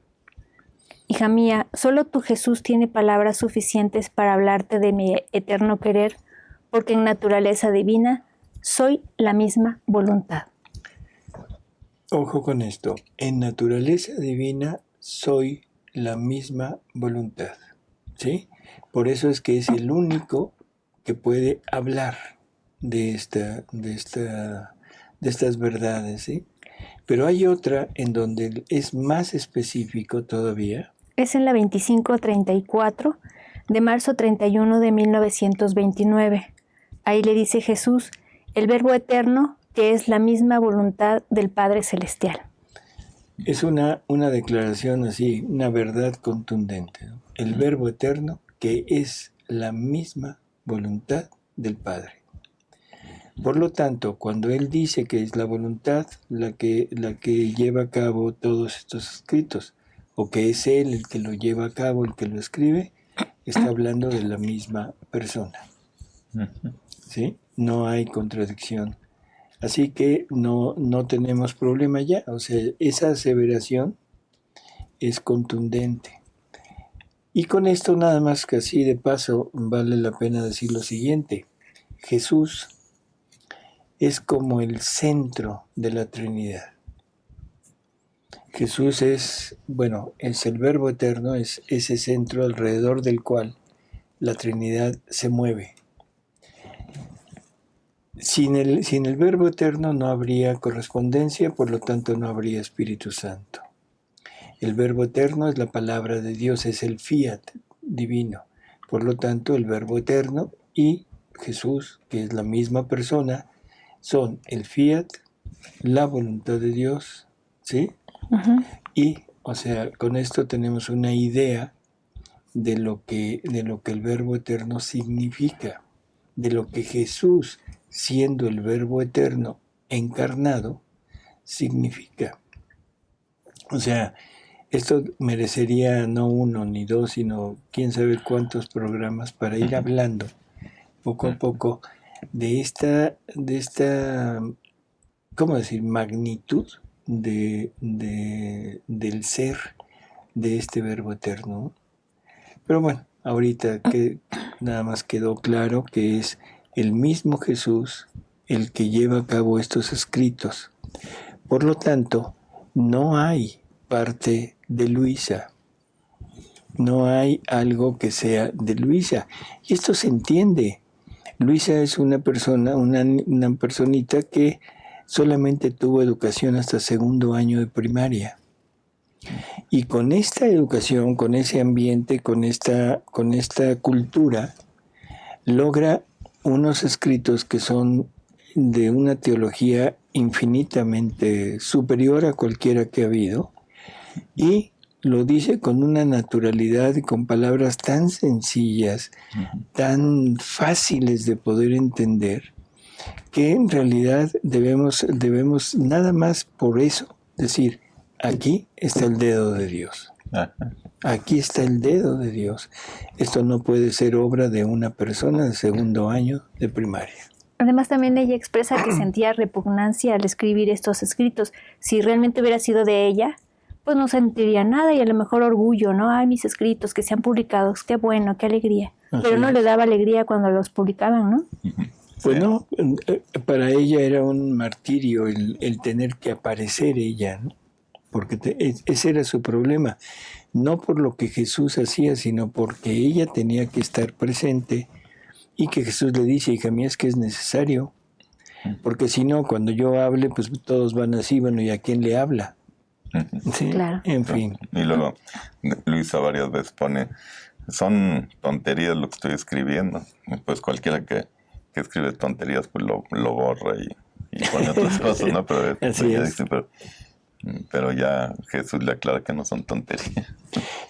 hija mía, solo tu Jesús tiene palabras suficientes para hablarte de mi eterno querer, porque en naturaleza divina soy la misma voluntad. Ojo con esto, en naturaleza divina soy la misma voluntad, ¿sí? Por eso es que es el único que puede hablar de estas verdades, ¿sí? Pero hay otra en donde es más específico todavía. Es en la 2534 de marzo 31 de 1929. Ahí le dice Jesús, el Verbo eterno, que es la misma voluntad del Padre Celestial. Es una declaración así, una verdad contundente, ¿no? El Verbo eterno, que es la misma voluntad del Padre. Por lo tanto, cuando Él dice que es la voluntad la que lleva a cabo todos estos escritos, o que es Él el que lo lleva a cabo, el que lo escribe, está hablando de la misma persona. ¿Sí? No hay contradicción. Así que no tenemos problema ya. O sea, esa aseveración es contundente. Y con esto nada más que así de paso vale la pena decir lo siguiente. Jesús es como el centro de la Trinidad. Jesús es el Verbo eterno, es ese centro alrededor del cual la Trinidad se mueve. Sin el Verbo eterno no habría correspondencia, por lo tanto no habría Espíritu Santo. El Verbo eterno es la palabra de Dios, es el fiat divino. Por lo tanto, el Verbo eterno y Jesús, que es la misma persona, son el fiat, la voluntad de Dios, ¿sí? Y, o sea, con esto tenemos una idea de lo que el Verbo eterno significa, de lo que Jesús, siendo el Verbo eterno encarnado, significa. O sea, esto merecería no uno ni dos, sino quién sabe cuántos programas para ir hablando poco a poco de esta ¿cómo decir?, magnitud del ser de este Verbo eterno. Pero bueno, ahorita que nada más quedó claro que es el mismo Jesús el que lleva a cabo estos escritos. Por lo tanto, no hay parte de Luisa. No hay algo que sea de Luisa. Y esto se entiende. Luisa es una persona, una personita que solamente tuvo educación hasta segundo año de primaria. Y con esta educación, con ese ambiente, con esta cultura, logra unos escritos que son de una teología infinitamente superior a cualquiera que ha habido, y lo dice con una naturalidad y con palabras tan sencillas, tan fáciles de poder entender, que en realidad debemos nada más por eso decir, aquí está el dedo de Dios. Aquí está el dedo de Dios. Esto no puede ser obra de una persona de segundo año de primaria. Además, también ella expresa que sentía repugnancia al escribir estos escritos. Si realmente hubiera sido de ella, pues no sentiría nada y a lo mejor orgullo, ¿no? Ay, mis escritos que sean publicados, qué bueno, qué alegría. Pero no le daba alegría cuando los publicaban, ¿no? Pues no, para ella era un martirio el tener que aparecer ella, ¿no? Porque ese era su problema. No por lo que Jesús hacía, sino porque ella tenía que estar presente y que Jesús le dice, hija mía, es que es necesario. Porque si no, cuando yo hable, pues todos van así, bueno, ¿y a quién le habla? Sí, claro. En fin. Y luego Luisa varias veces pone, son tonterías lo que estoy escribiendo. Pues cualquiera que escribe tonterías, pues lo borra y pone otras cosas, ¿no? Pero, así es. Dice, pero ya Jesús le aclara que no son tonterías.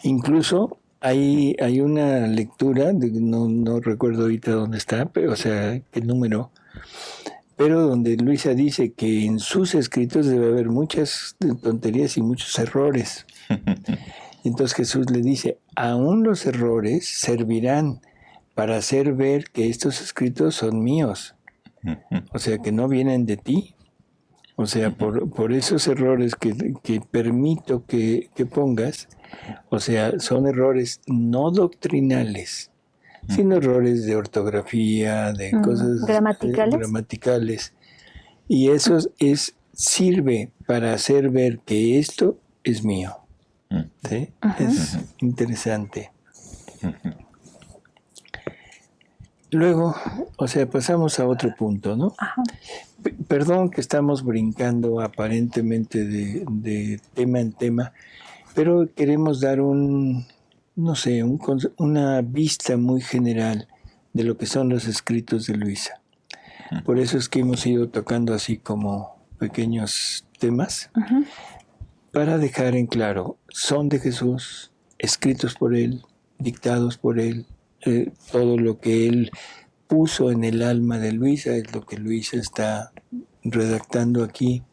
Incluso hay una lectura, no recuerdo ahorita dónde está, pero, o sea, qué número, pero donde Luisa dice que en sus escritos debe haber muchas tonterías y muchos errores. Entonces Jesús le dice, aún los errores servirán para hacer ver que estos escritos son míos. O sea, que no vienen de ti. O sea, por esos errores que permito que pongas, o sea, son errores no doctrinales, sino errores de ortografía, de cosas gramaticales. Y eso sirve para hacer ver que esto es mío. ¿Sí? Es interesante. Luego, o sea, pasamos a otro punto, ¿no? Perdón que estamos brincando aparentemente de tema en tema, pero queremos dar una vista muy general de lo que son los escritos de Luisa. Por eso es que hemos ido tocando así como pequeños temas, para dejar en claro, son de Jesús, escritos por Él, dictados por Él, todo lo que Él puso en el alma de Luisa es lo que Luisa está redactando aquí.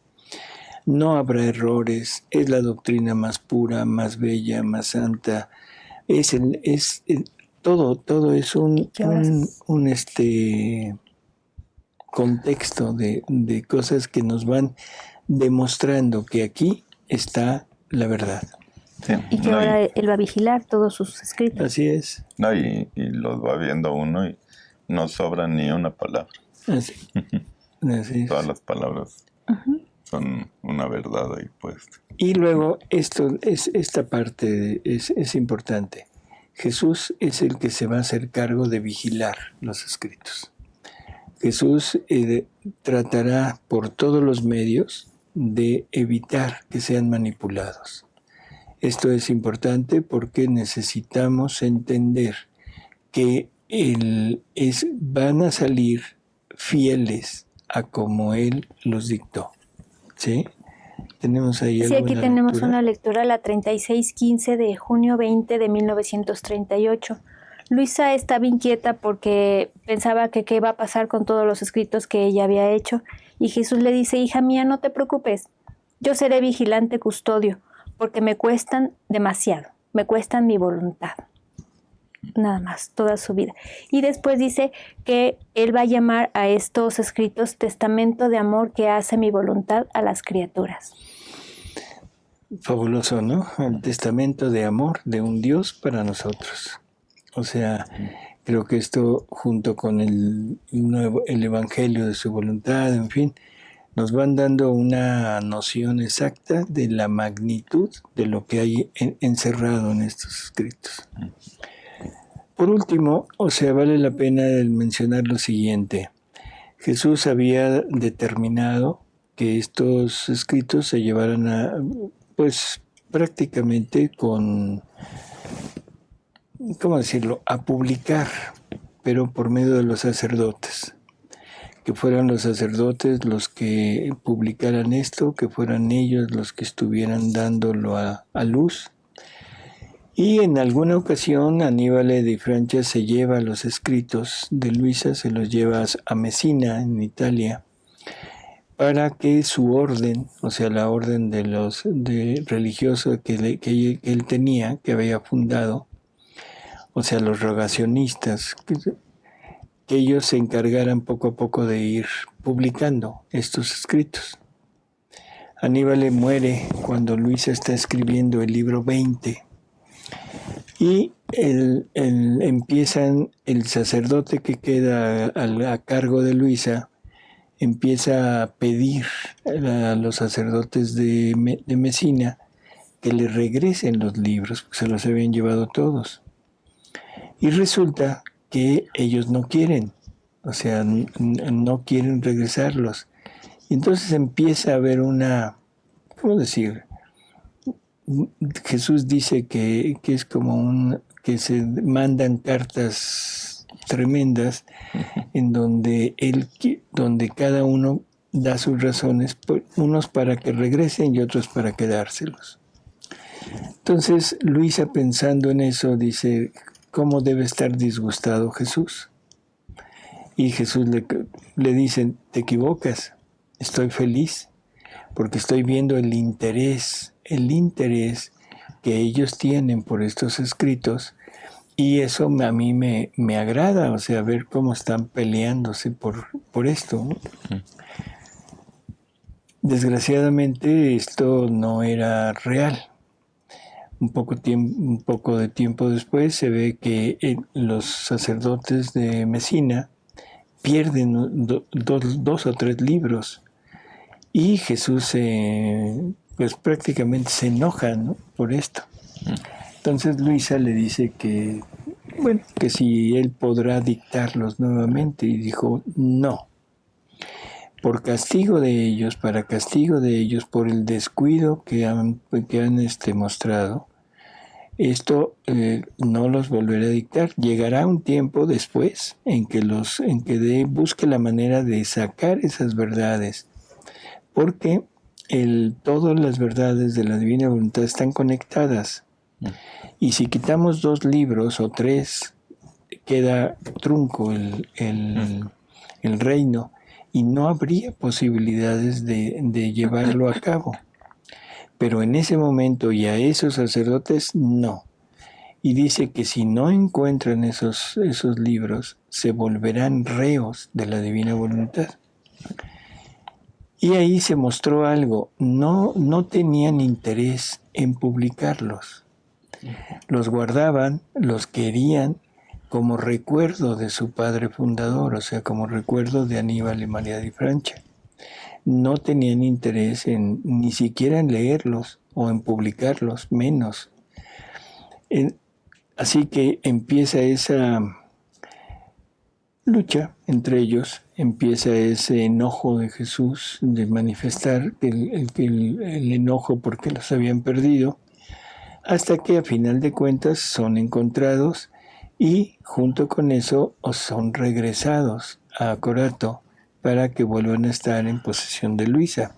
No habrá errores, es la doctrina más pura, más bella, más santa. Todo es un contexto de cosas que nos van demostrando que aquí está la verdad. Sí, y que ahora él va a vigilar todos sus escritos. Así es. No, y los va viendo uno y no sobra ni una palabra. Así es. Todas las palabras son una verdad ahí puesta. Y luego esta parte es importante. Jesús es el que se va a hacer cargo de vigilar los escritos. Jesús tratará por todos los medios de evitar que sean manipulados. Esto es importante porque necesitamos entender que van a salir fieles a como Él los dictó. ¿Sí? Tenemos ahí Sí, aquí tenemos lectura. Una lectura, la 3615 de junio 20 de 1938. Luisa estaba inquieta porque pensaba que qué iba a pasar con todos los escritos que ella había hecho. Y Jesús le dice, hija mía, no te preocupes, yo seré vigilante custodio, porque me cuestan demasiado, me cuestan mi voluntad. nada más, toda su vida. Y después dice que él va a llamar a estos escritos testamento de amor que hace mi voluntad a las criaturas. Fabuloso, ¿no? El testamento de amor de un Dios para nosotros. O sea, creo que esto junto con el evangelio de su voluntad, en fin, nos van dando una noción exacta de la magnitud de lo que hay encerrado en estos escritos. Por último, o sea, vale la pena mencionar lo siguiente. Jesús había determinado que estos escritos se llevaran a, pues, prácticamente con, ¿cómo decirlo?, a publicar, pero por medio de los sacerdotes. Que fueran los sacerdotes los que publicaran esto, que fueran ellos los que estuvieran dándolo a luz. Y en alguna ocasión Aníbal de Francia se lleva los escritos de Luisa, se los lleva a Messina, en Italia, para que su orden, o sea, la orden de religioso que él tenía, que había fundado, o sea, los rogacionistas, que ellos se encargaran poco a poco de ir publicando estos escritos. Aníbal muere cuando Luisa está escribiendo el libro 20. Y el sacerdote que queda a cargo de Luisa empieza a pedir a los sacerdotes de Messina que le regresen los libros, porque se los habían llevado todos. Y resulta que ellos no quieren, o sea, no quieren regresarlos. Y entonces empieza a haber una, ¿cómo decir? Jesús dice que es como que se mandan cartas tremendas en donde cada uno da sus razones, unos para que regresen y otros para quedárselos. Entonces Luisa, pensando en eso, dice, ¿cómo debe estar disgustado Jesús? Y Jesús le dice, te equivocas, estoy feliz porque estoy viendo el interés que ellos tienen por estos escritos, y eso a mí me agrada, o sea, ver cómo están peleándose por esto, ¿no? Desgraciadamente esto no era real. Un poco de tiempo después se ve que los sacerdotes de Messina pierden dos o tres libros, y Jesús pues prácticamente se enoja, ¿no?, por esto. Entonces Luisa le dice que si él podrá dictarlos nuevamente, y dijo no, para castigo de ellos, por el descuido que han mostrado, esto no los volverá a dictar. Llegará un tiempo después en que busque la manera de sacar esas verdades, porque todas las verdades de la divina voluntad están conectadas. Y si quitamos 2 libros o 3, queda trunco el reino, y no habría posibilidades de llevarlo a cabo. Pero en ese momento, y a esos sacerdotes, no. Y dice que si no encuentran esos libros, se volverán reos de la divina voluntad. Y ahí se mostró algo, no tenían interés en publicarlos. Los guardaban, los querían como recuerdo de su padre fundador, o sea, como recuerdo de Aníbal y María de Francia. No tenían interés ni siquiera en leerlos o en publicarlos, menos. Así que empieza esa lucha entre ellos, empieza ese enojo de Jesús de manifestar el enojo porque los habían perdido, hasta que a final de cuentas son encontrados y junto con eso son regresados a Corato para que vuelvan a estar en posesión de Luisa.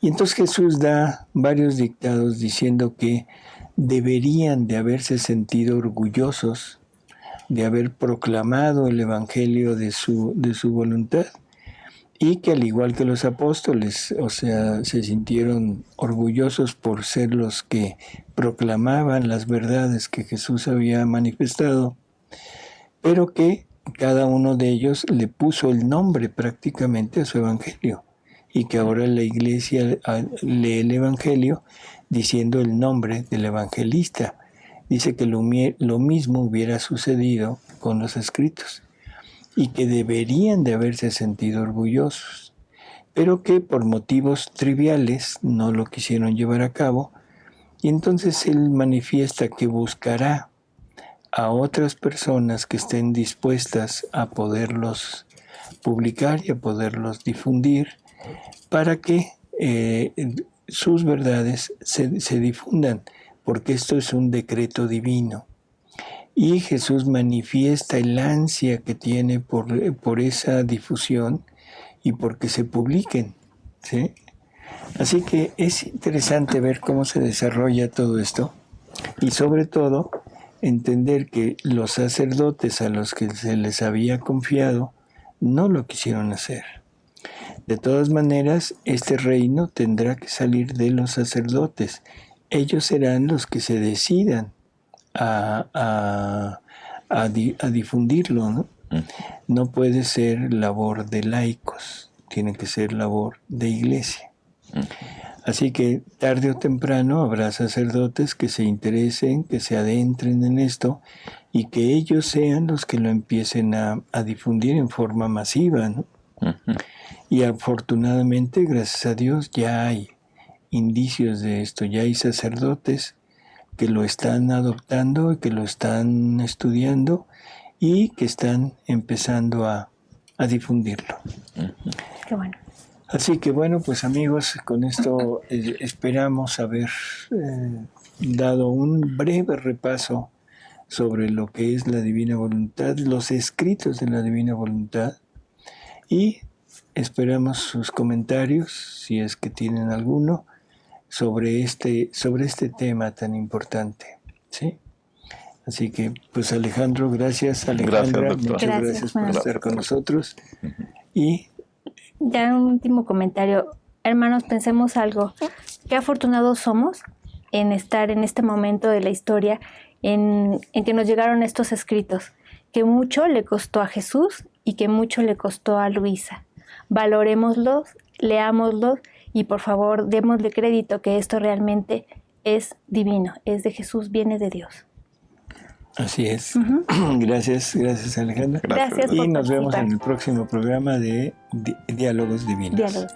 Y entonces Jesús da varios dictados diciendo que deberían de haberse sentido orgullosos de haber proclamado el evangelio de su voluntad, y que al igual que los apóstoles, o sea, se sintieron orgullosos por ser los que proclamaban las verdades que Jesús había manifestado, pero que cada uno de ellos le puso el nombre prácticamente a su evangelio, y que ahora la iglesia lee el evangelio diciendo el nombre del evangelista. Dice que lo mismo hubiera sucedido con los escritos, y que deberían de haberse sentido orgullosos, pero que por motivos triviales no lo quisieron llevar a cabo, y entonces él manifiesta que buscará a otras personas que estén dispuestas a poderlos publicar y a poderlos difundir, para que sus verdades se difundan, porque esto es un decreto divino. Y Jesús manifiesta el ansia que tiene por esa difusión y porque se publiquen, ¿sí? Así que es interesante ver cómo se desarrolla todo esto, y sobre todo entender que los sacerdotes a los que se les había confiado no lo quisieron hacer. De todas maneras, este reino tendrá que salir de los sacerdotes. Ellos serán los que se decidan a difundirlo, ¿no? No puede ser labor de laicos, tiene que ser labor de iglesia. Así que tarde o temprano habrá sacerdotes que se interesen, que se adentren en esto, y que ellos sean los que lo empiecen a difundir en forma masiva, ¿no? Y afortunadamente, gracias a Dios, ya hay indicios de esto, ya hay sacerdotes que lo están adoptando, que lo están estudiando y que están empezando a difundirlo. Qué bueno. Así que bueno, pues amigos, con esto esperamos haber dado un breve repaso sobre lo que es la Divina Voluntad, los escritos de la Divina Voluntad, y esperamos sus comentarios, si es que tienen alguno, sobre este tema tan importante, ¿sí? Así que, pues Alejandro, gracias. Alejandra, Gracias, muchas gracias por estar con nosotros. Y ya un último comentario. Hermanos, pensemos algo. Qué afortunados somos en estar en este momento de la historia en que nos llegaron estos escritos, que mucho le costó a Jesús y que mucho le costó a Luisa. Valorémoslos, leámoslos y por favor démosle crédito que esto realmente es divino, es de Jesús, viene de Dios. así es. Gracias Alejandra. Gracias por Y nos vemos participar. en el próximo programa de Diálogos Divinos. Diálogos.